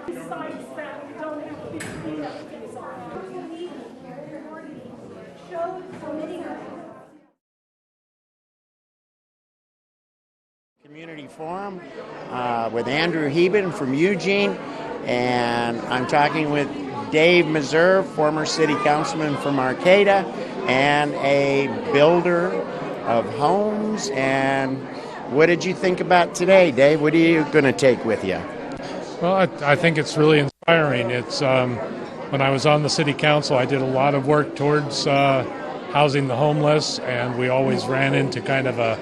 Sites that don't have to be things on. Show submitting. Community Forum with Andrew Heben from Eugene, and I'm talking with Dave Meserve, former city councilman from Arcata, and a builder of homes. And what did you think about today, Dave? What are you going to take with you? Well, I think it's really inspiring. It's when I was on the city council, I did a lot of work towards housing the homeless, and we always ran into kind of a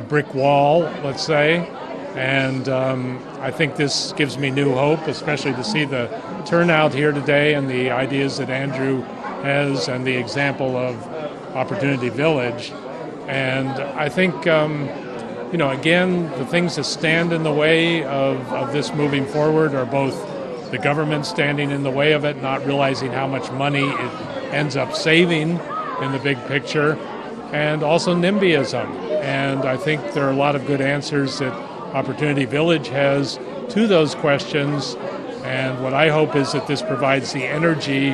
brick wall, let's say. And I think this gives me new hope, especially to see the turnout here today and the ideas that Andrew has and the example of Opportunity Village. And I think, again, the things that stand in the way of this moving forward are both the government standing in the way of it, not realizing how much money it ends up saving in the big picture, and also NIMBYism. And I think there are a lot of good answers that Opportunity Village has to those questions. And what I hope is that this provides the energy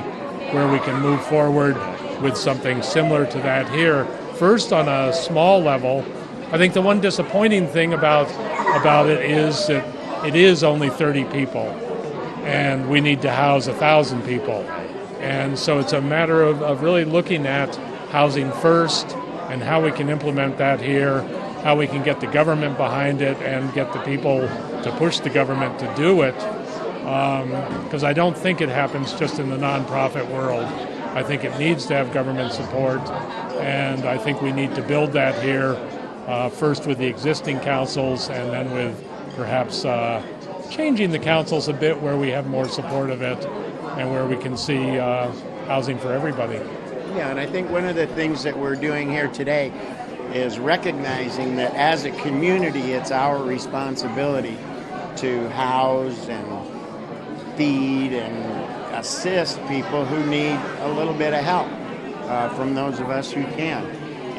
where we can move forward with something similar to that here. First, on a small level, I think the one disappointing thing about it is that it is only 30 people, and we need to house 1,000 people. And so it's a matter of really looking at housing first and how we can implement that here, how we can get the government behind it and get the people to push the government to do it. Because I don't think it happens just in the nonprofit world. I think it needs to have government support, and I think we need to build that here, first with the existing councils and then with perhaps changing the councils a bit where we have more support of it and where we can see housing for everybody. Yeah, and I think one of the things that we're doing here today is recognizing that as a community, it's our responsibility to house and feed and assist people who need a little bit of help from those of us who can.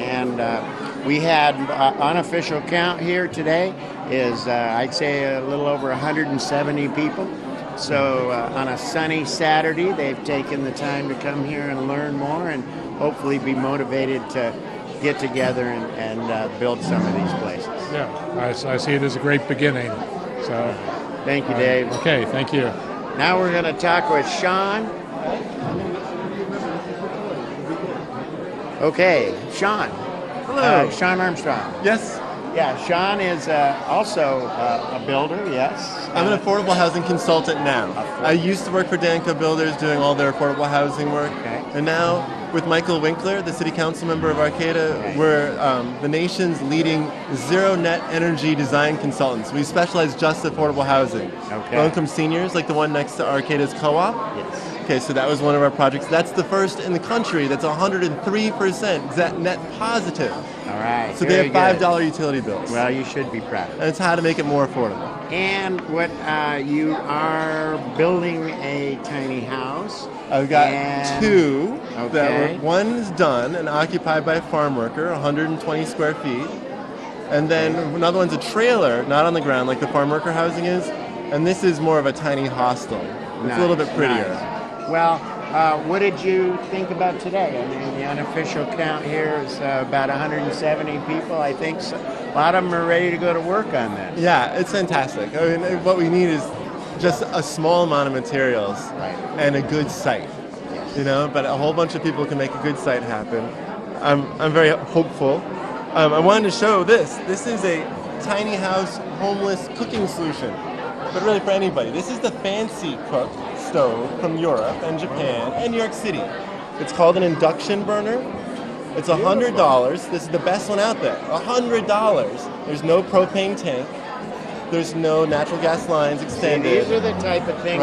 And we had unofficial count here today is I'd say a little over 170 people. So on a sunny Saturday, they've taken the time to come here and learn more and hopefully be motivated to get together and build some of these places. Yeah, I see it as a great beginning. So, thank you, Dave. Okay, thank you. Now we're going to talk with Sean. Okay, Sean. Hello. Sean Armstrong. Yes. Yeah, Sean is also a builder, yes. I'm an affordable housing consultant now. I used to work for Danco Builders doing all their affordable housing work. Okay. And now with Michael Winkler, the city council member of Arcata, we're the nation's leading zero net energy design consultants. We specialize just in affordable housing. Okay. Low-income seniors, like the one next to Arcata's co-op. Yes. Okay, so that was one of our projects. That's the first in the country that's 103% net positive. All right. So they have $5 utility bills. Well, you should be proud. And it's how to make it more affordable. And what you are building a tiny house. I've got two. Okay. One's done and occupied by a farm worker, 120 square feet. And then another one's a trailer, not on the ground like the farm worker housing is. And this is more of a tiny hostel. It's a little bit prettier. Nice. Well, what did you think about today? I mean, the unofficial count here is about 170 people. I think a lot of them are ready to go to work on this. Yeah, it's fantastic. I mean, what we need is just a small amount of materials and a good site. Yes. But a whole bunch of people can make a good site happen. I'm very hopeful. I wanted to show this. This is a tiny house homeless cooking solution, but really for anybody. This is the Fancy Cook stove from Europe and Japan and New York City. It's called an induction burner. It's $100. This is the best one out there. $100. There's no propane tank. There's no natural gas lines extended. These are the type of things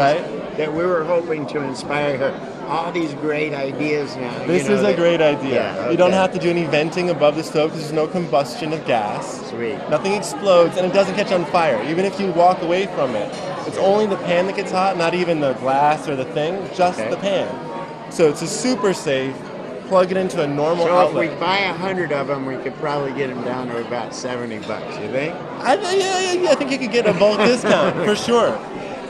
that we were hoping to inspire her. All these great ideas now. This is a great idea. Yeah, okay. You don't have to do any venting above the stove because there's no combustion of gas. Sweet. Nothing explodes and it doesn't catch on fire. Even if you walk away from it, it's only the pan that gets hot, not even the glass or the thing, just the pan. So it's a super safe. Plug it into a normal outlet. So if we buy 100 of them, we could probably get them down to about $70. You think? I think you could get a bulk discount for sure.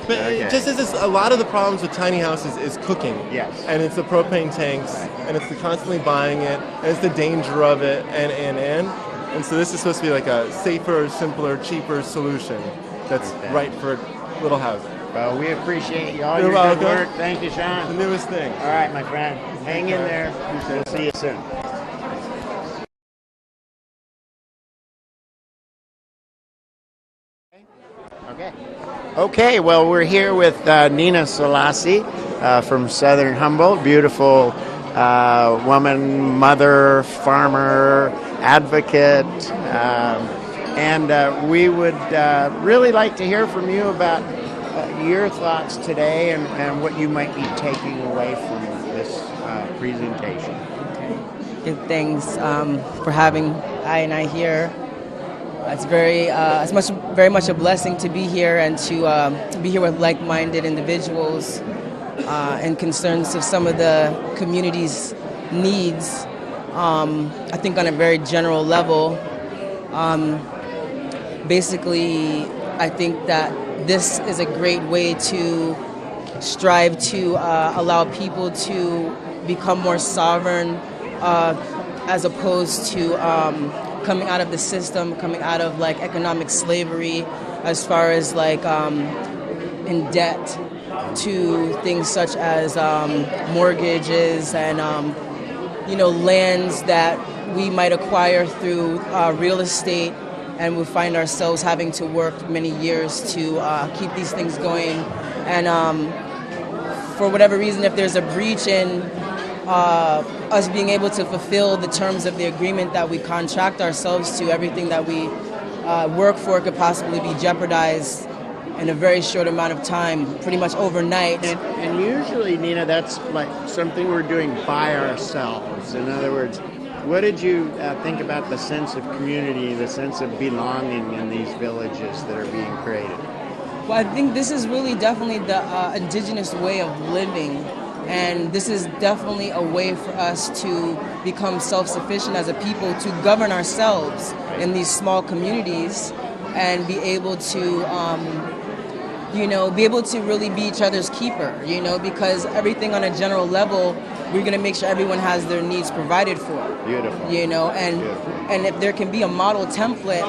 But Okay. just as a lot of the problems with tiny houses is cooking. Yes. And it's the propane tanks, and it's the constantly buying it, and it's the danger of it, and so this is supposed to be like a safer, simpler, cheaper solution that's Okay. right for little housing. Well, we appreciate all You're your welcome. good work. Thank you, The Sean. newest thing. All right, my friend. Hang in there. We'll see you soon. Okay. Okay, well, we're here with Nina Solasi from Southern Humboldt. Beautiful woman, mother, farmer, advocate. And we would really like to hear from you about your thoughts today and what you might be taking away from this presentation. Give thanks for having I here. It's very much a blessing to be here and to be here with like-minded individuals and concerns of some of the community's needs. I think on a very general level. Basically, I think that this is a great way to strive to allow people to become more sovereign as opposed to coming out of the system, coming out of like economic slavery as far as like in debt to things such as mortgages and lands that we might acquire through real estate, and we find ourselves having to work many years to keep these things going. And for whatever reason, if there's a breach in us being able to fulfill the terms of the agreement that we contract ourselves to, everything that we work for could possibly be jeopardized in a very short amount of time, pretty much overnight. And usually, Nina, that's like something we're doing by ourselves. In other words, what did you think about the sense of community, the sense of belonging in these villages that are being created? Well, I think this is really definitely the indigenous way of living. And this is definitely a way for us to become self-sufficient as a people, to govern ourselves in these small communities and be able to, be able to really be each other's keeper, because everything on a general level, we're going to make sure everyone has their needs provided for. Beautiful. And if there can be a model template,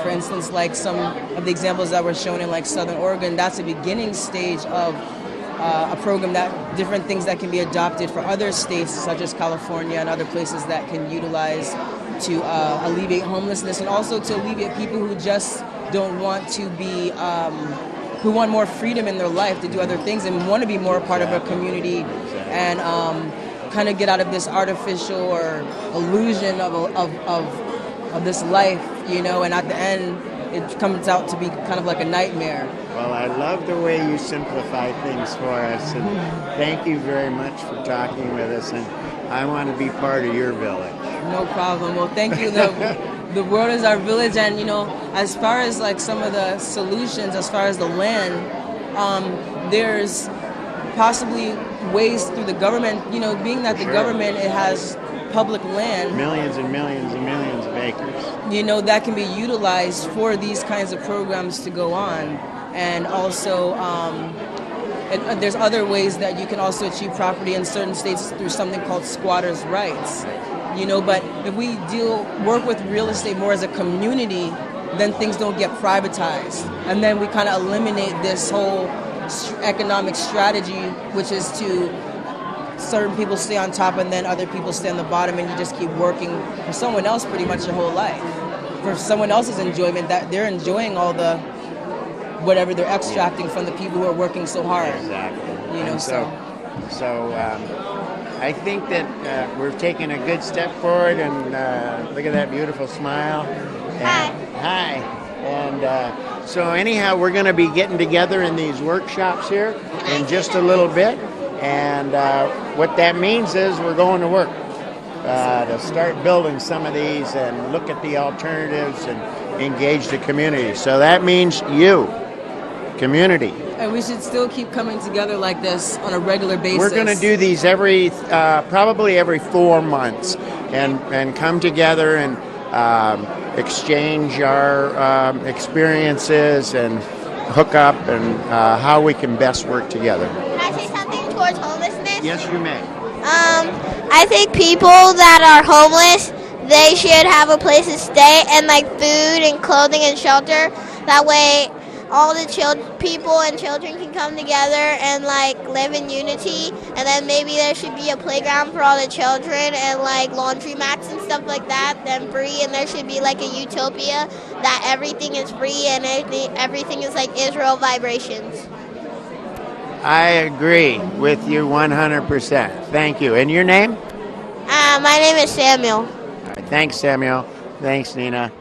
for instance, like some of the examples that were shown in like Southern Oregon, that's a beginning stage of a program that different things that can be adopted for other states such as California and other places that can utilize to alleviate homelessness and also to alleviate people who just don't want to be, who want more freedom in their life to do other things and want to be more a part of a community and kind of get out of this artificial or illusion of this life, and at the end it comes out to be kind of like a nightmare. Well, I love the way you simplify things for us, and thank you very much for talking with us, and I want to be part of your village. No problem. Well, thank you. The world is our village, and as far as like some of the solutions, as far as the land, there's possibly ways through the government, being that the government, it has public land. Millions and millions and millions of acres. That can be utilized for these kinds of programs to go on. And also, there's other ways that you can also achieve property in certain states through something called squatters' rights. But if we work with real estate more as a community, then things don't get privatized. And then we kind of eliminate this whole economic strategy, which is to certain people stay on top and then other people stay on the bottom, and you just keep working for someone else pretty much your whole life. For someone else's enjoyment, that they're enjoying all the whatever they're extracting from the people who are working so hard. Exactly. So I think that we're taking a good step forward, and look at that beautiful smile. Hi. And so anyhow, we're going to be getting together in these workshops here in just a little bit. And what that means is we're going to work to start building some of these and look at the alternatives and engage the community. So that means you, community. And we should still keep coming together like this on a regular basis. We're going to do these probably every 4 months and come together and exchange our experiences and hook up and how we can best work together. Can I say something towards homelessness? Yes, you may. I think people that are homeless, they should have a place to stay and like food and clothing and shelter. That way, all the people and children can come together and like live in unity. And then maybe there should be a playground for all the children and like laundry mats and stuff like that. Then free, and there should be like a utopia that everything is free and everything is like Israel vibrations. I agree with you 100%. Thank you. And your name? My name is Samuel. All right, thanks, Samuel. Thanks, Nina.